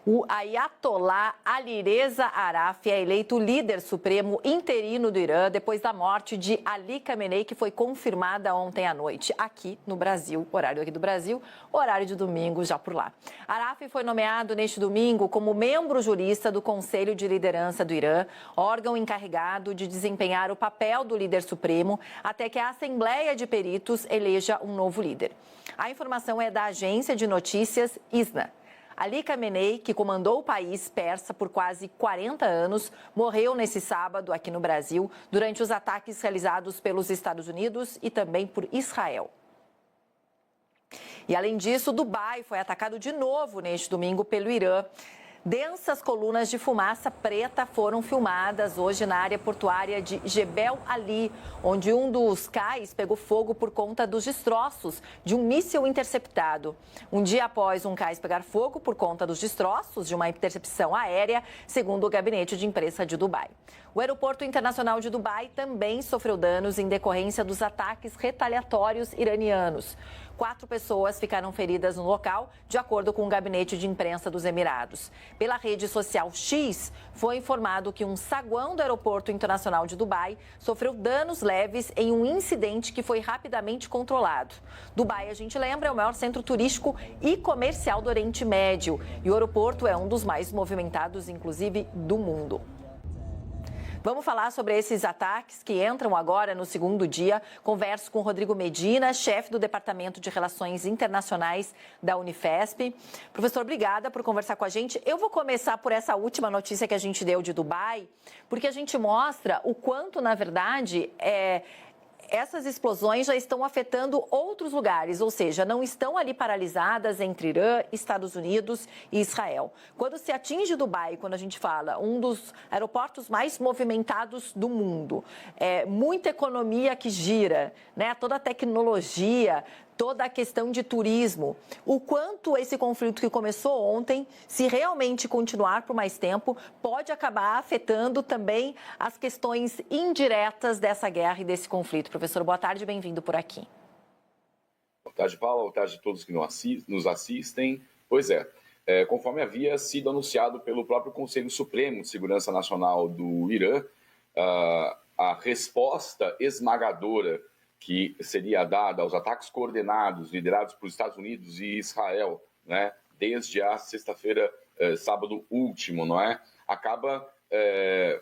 O Ayatollah Alireza Araf é eleito líder supremo interino do Irã depois da morte de Ali Khamenei, que foi confirmada ontem à noite aqui no Brasil, horário aqui do Brasil, horário de domingo já por lá. Araf foi nomeado neste domingo como membro jurista do Conselho de Liderança do Irã, órgão encarregado de desempenhar o papel do líder supremo até que a Assembleia de Peritos eleja um novo líder. A informação é da agência de notícias ISNA. Ali Khamenei, que comandou o país persa por quase 40 anos, morreu nesse sábado aqui no Brasil durante os ataques realizados pelos Estados Unidos e também por Israel. E além disso, Dubai foi atacado de novo neste domingo pelo Irã. Densas colunas de fumaça preta foram filmadas hoje na área portuária de Jebel Ali, onde um dos cais pegou fogo por conta dos destroços de um míssil interceptado. Um dia após um cais pegar fogo por conta dos destroços de uma intercepção aérea, segundo o gabinete de imprensa de Dubai. O aeroporto internacional de Dubai também sofreu danos em decorrência dos ataques retaliatórios iranianos. 4 pessoas ficaram feridas no local, de acordo com o gabinete de imprensa dos Emirados. Pela rede social X, foi informado que um saguão do aeroporto internacional de Dubai sofreu danos leves em um incidente que foi rapidamente controlado. Dubai, a gente lembra, é o maior centro turístico e comercial do Oriente Médio e o aeroporto é um dos mais movimentados, inclusive, do mundo. Vamos falar sobre esses ataques que entram agora no segundo dia. Converso com Rodrigo Medina, chefe do Departamento de Relações Internacionais da Unifesp. Professor, obrigada por conversar com a gente. Eu vou começar por essa última notícia que a gente deu de Dubai, porque a gente mostra o quanto, na verdade, essas explosões já estão afetando outros lugares, ou seja, não estão ali paralisadas entre Irã, Estados Unidos e Israel. Quando se atinge Dubai, quando a gente fala um dos aeroportos mais movimentados do mundo, muita economia que gira, né? Toda a tecnologia, toda a questão de turismo, o quanto esse conflito que começou ontem, se realmente continuar por mais tempo, pode acabar afetando também as questões indiretas dessa guerra e desse conflito. Professor, boa tarde, bem-vindo por aqui. Boa tarde, Paula, boa tarde a todos que nos assistem. Pois conforme havia sido anunciado pelo próprio Conselho Supremo de Segurança Nacional do Irã, a resposta esmagadora que seria dada aos ataques coordenados, liderados por Estados Unidos e Israel, né, desde a sexta-feira, sábado último, não é? Acaba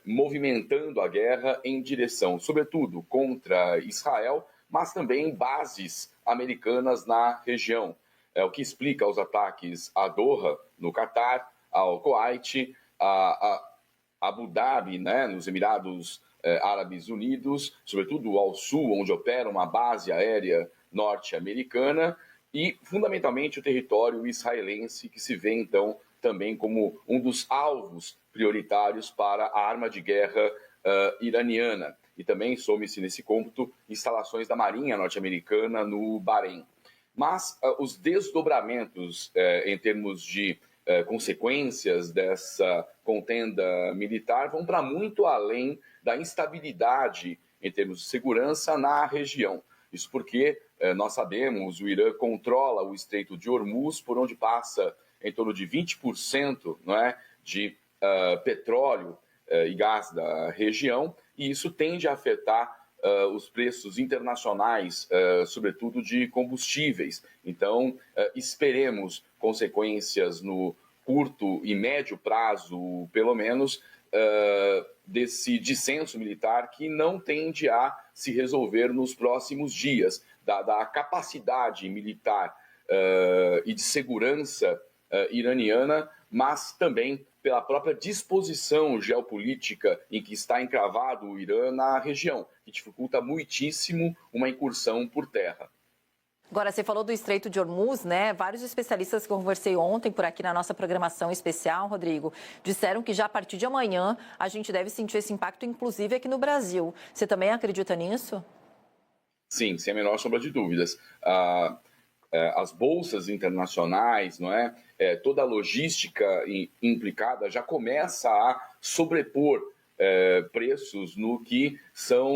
movimentando a guerra em direção, sobretudo, contra Israel, mas também bases americanas na região. É o que explica os ataques a Doha, no Catar, ao Kuwait, a Abu Dhabi, né, nos Emirados Árabes Unidos, sobretudo ao sul, onde opera uma base aérea norte-americana, e, fundamentalmente, o território israelense, que se vê, então, também como um dos alvos prioritários para a arma de guerra iraniana. E também some-se nesse cômputo instalações da Marinha norte-americana no Bahrein. Mas os desdobramentos em termos de consequências dessa contenda militar vão para muito além da instabilidade em termos de segurança na região. Isso porque, nós sabemos, o Irã controla o Estreito de Hormuz, por onde passa em torno de 20% não é, de petróleo e gás da região, e isso tende a afetar os preços internacionais, sobretudo de combustíveis. Então, esperemos consequências no curto e médio prazo, pelo menos, desse dissenso militar que não tende a se resolver nos próximos dias, dada a capacidade militar e de segurança iraniana, mas também pela própria disposição geopolítica em que está encravado o Irã na região, que dificulta muitíssimo uma incursão por terra. Agora, você falou do Estreito de Hormuz, né? Vários especialistas que eu conversei ontem por aqui na nossa programação especial, Rodrigo, disseram que já a partir de amanhã a gente deve sentir esse impacto, inclusive aqui no Brasil. Você também acredita nisso? Sim, sem a menor sombra de dúvidas. As bolsas internacionais, não é? Toda a logística implicada já começa a sobrepor preços no que são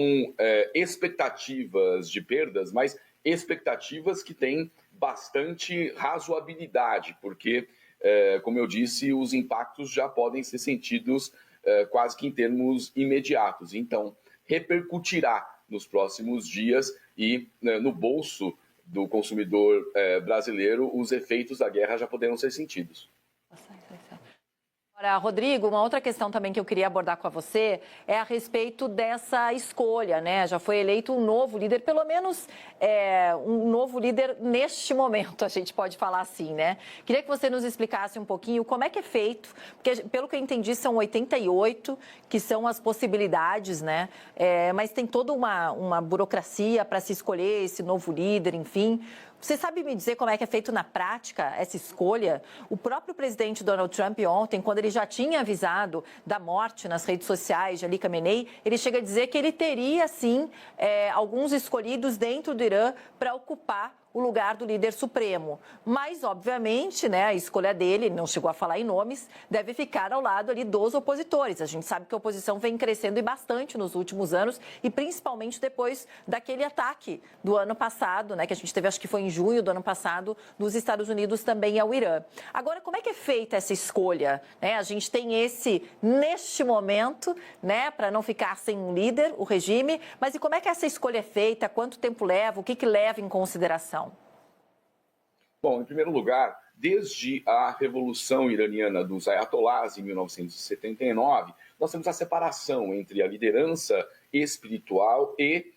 expectativas de perdas, mas expectativas que têm bastante razoabilidade, porque como eu disse, os impactos já podem ser sentidos quase que em termos imediatos. Então, repercutirá nos próximos dias e no bolso do consumidor brasileiro, os efeitos da guerra já poderão ser sentidos. Agora, Rodrigo, uma outra questão também que eu queria abordar com você é a respeito dessa escolha, né? Já foi eleito um novo líder, pelo menos um novo líder neste momento, a gente pode falar assim, né? Queria que você nos explicasse um pouquinho como é que é feito, porque pelo que eu entendi são 88 que são as possibilidades, né? Mas tem toda uma burocracia para se escolher esse novo líder, enfim. Você sabe me dizer como é que é feito na prática essa escolha? O próprio presidente Donald Trump ontem, quando ele já tinha avisado da morte nas redes sociais de Ali Khamenei, ele chega a dizer que ele teria, sim, alguns escolhidos dentro do Irã para ocupar o lugar do líder supremo. Mas, obviamente, né, a escolha dele, não chegou a falar em nomes, deve ficar ao lado ali dos opositores. A gente sabe que a oposição vem crescendo e bastante nos últimos anos e principalmente depois daquele ataque do ano passado, né, que a gente teve, acho que foi em junho do ano passado, dos Estados Unidos também ao Irã. Agora, como é que é feita essa escolha? A gente tem neste momento, né, para não ficar sem um líder, o regime, mas e como é que essa escolha é feita? Quanto tempo leva? O que leva em consideração? Bom, em primeiro lugar, desde a Revolução Iraniana dos Ayatollahs, em 1979, nós temos a separação entre a liderança espiritual e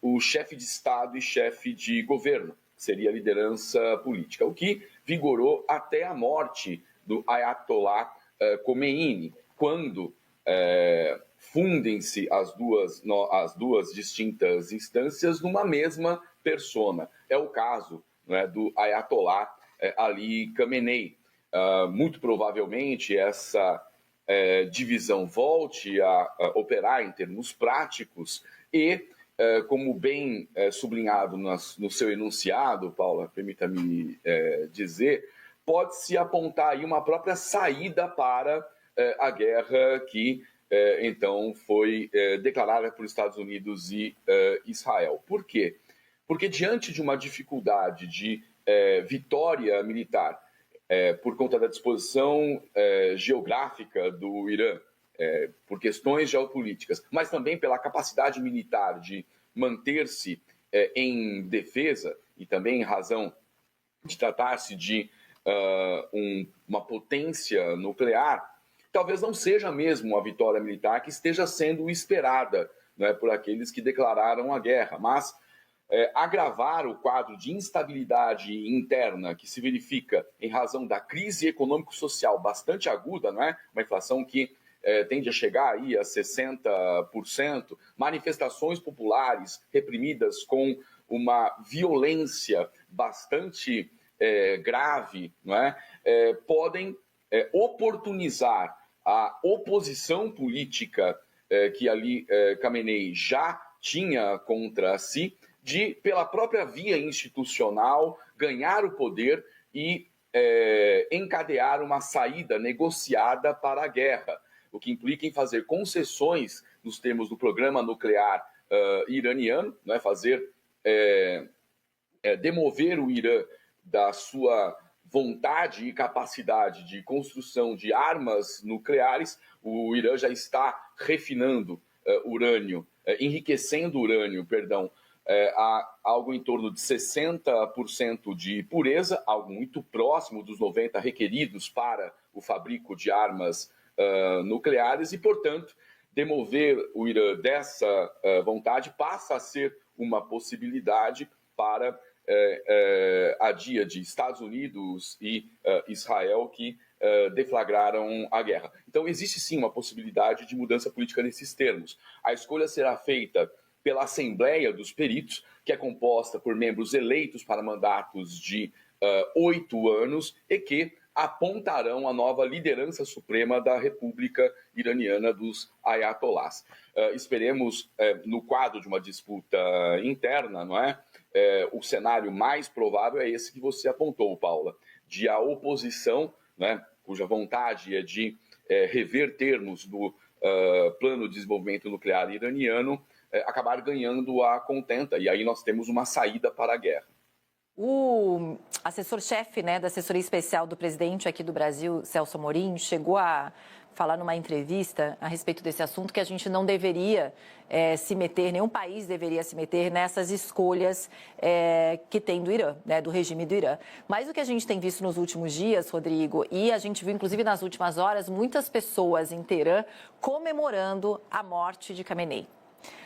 o chefe de Estado e chefe de governo, que seria a liderança política, o que vigorou até a morte do Ayatollah Khomeini, quando fundem-se as duas distintas instâncias numa mesma persona. É o caso, né, do Ayatollah Ali Khamenei. Muito provavelmente essa divisão volte a operar em termos práticos e, como bem sublinhado no seu enunciado, Paula, permita-me dizer, pode-se apontar aí uma própria saída para a guerra que então foi declarada por Estados Unidos e Israel. Por quê? Porque diante de uma dificuldade de vitória militar por conta da disposição geográfica do Irã, por questões geopolíticas, mas também pela capacidade militar de manter-se em defesa e também em razão de tratar-se de uma potência nuclear, talvez não seja mesmo a vitória militar que esteja sendo esperada, né, por aqueles que declararam a guerra, mas agravar o quadro de instabilidade interna que se verifica em razão da crise econômico-social bastante aguda, não é? Uma inflação que tende a chegar aí a 60%, manifestações populares reprimidas com uma violência bastante grave, não é? Podem oportunizar a oposição política que Ali Khamenei já tinha contra si, de, pela própria via institucional, ganhar o poder e encadear uma saída negociada para a guerra, o que implica em fazer concessões nos termos do programa nuclear iraniano, né, demover o Irã da sua vontade e capacidade de construção de armas nucleares. O Irã já está refinando enriquecendo urânio, a algo em torno de 60% de pureza, algo muito próximo dos 90% requeridos para o fabrico de armas nucleares e, portanto, demover o Irã dessa vontade passa a ser uma possibilidade para a dia de Estados Unidos e Israel que deflagraram a guerra. Então, existe sim uma possibilidade de mudança política nesses termos. A escolha será feita pela Assembleia dos Peritos, que é composta por membros eleitos para mandatos de 8 anos e que apontarão a nova liderança suprema da República Iraniana dos Ayatollahs. Esperemos, no quadro de uma disputa interna, não é? O cenário mais provável é esse que você apontou, Paula, de a oposição, né, cuja vontade é de rever termos do plano de desenvolvimento nuclear iraniano, acabar ganhando a contenta, e aí nós temos uma saída para a guerra. O assessor-chefe, né, da assessoria especial do presidente aqui do Brasil, Celso Amorim, chegou a falar numa entrevista a respeito desse assunto que a gente não deveria se meter, nenhum país deveria se meter nessas escolhas que tem do Irã, né, do regime do Irã. Mas o que a gente tem visto nos últimos dias, Rodrigo, e a gente viu inclusive nas últimas horas, muitas pessoas em Teherã comemorando a morte de Khamenei.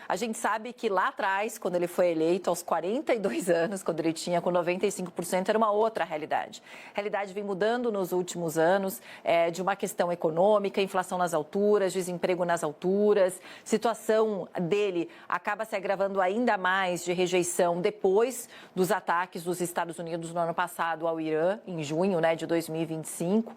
A gente sabe que lá atrás, quando ele foi eleito, aos 42 anos, quando ele tinha com 95%, era uma outra realidade. A realidade vem mudando nos últimos anos, de uma questão econômica, inflação nas alturas, desemprego nas alturas. Situação dele acaba se agravando ainda mais de rejeição depois dos ataques dos Estados Unidos no ano passado ao Irã, em junho, né, de 2025.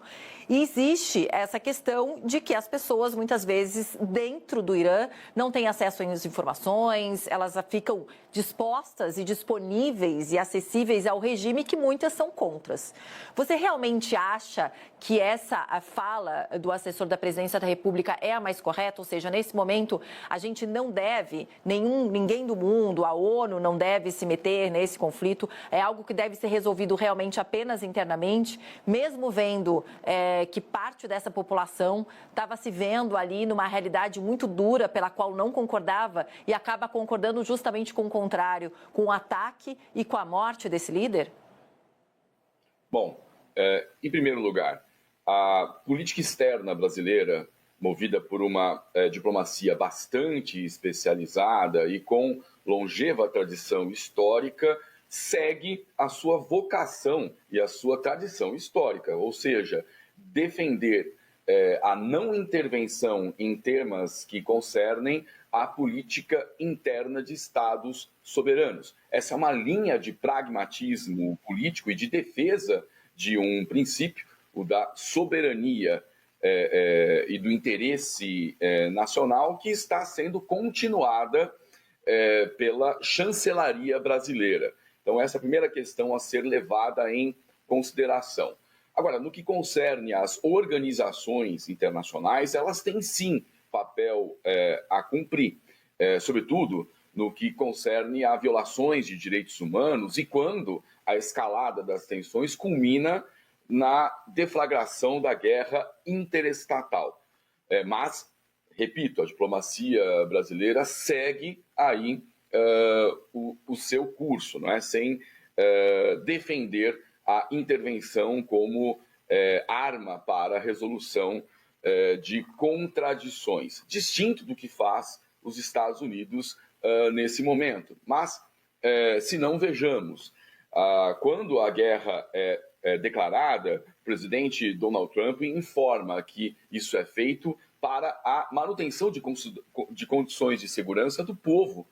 E existe essa questão de que as pessoas, muitas vezes, dentro do Irã, não têm acesso às informações, elas ficam dispostas e disponíveis e acessíveis ao regime que muitas são contras. Você realmente acha que essa fala do assessor da Presidência da República é a mais correta? Ou seja, nesse momento, a gente não deve, ninguém do mundo, a ONU não deve se meter nesse conflito, é algo que deve ser resolvido realmente apenas internamente, mesmo vendo que parte dessa população estava se vendo ali numa realidade muito dura pela qual não concordava e acaba concordando justamente com o contrário, com o ataque e com a morte desse líder? Bom, em primeiro lugar, a política externa brasileira, movida por uma diplomacia bastante especializada e com longeva tradição histórica, segue a sua vocação e a sua tradição histórica, ou seja, defender a não intervenção em temas que concernem a política interna de Estados soberanos. Essa é uma linha de pragmatismo político e de defesa de um princípio, o da soberania e do interesse nacional, que está sendo continuada pela chancelaria brasileira. Então, essa é a primeira questão a ser levada em consideração. Agora, no que concerne às organizações internacionais, elas têm sim papel a cumprir, sobretudo no que concerne a violações de direitos humanos e quando a escalada das tensões culmina na deflagração da guerra interestatal. Mas, repito, a diplomacia brasileira segue aí o seu curso, não é? Sem defender a intervenção como arma para a resolução de contradições, distinto do que faz os Estados Unidos nesse momento. Mas, se não vejamos, quando a guerra é declarada, o presidente Donald Trump informa que isso é feito para a manutenção de condições de segurança do povo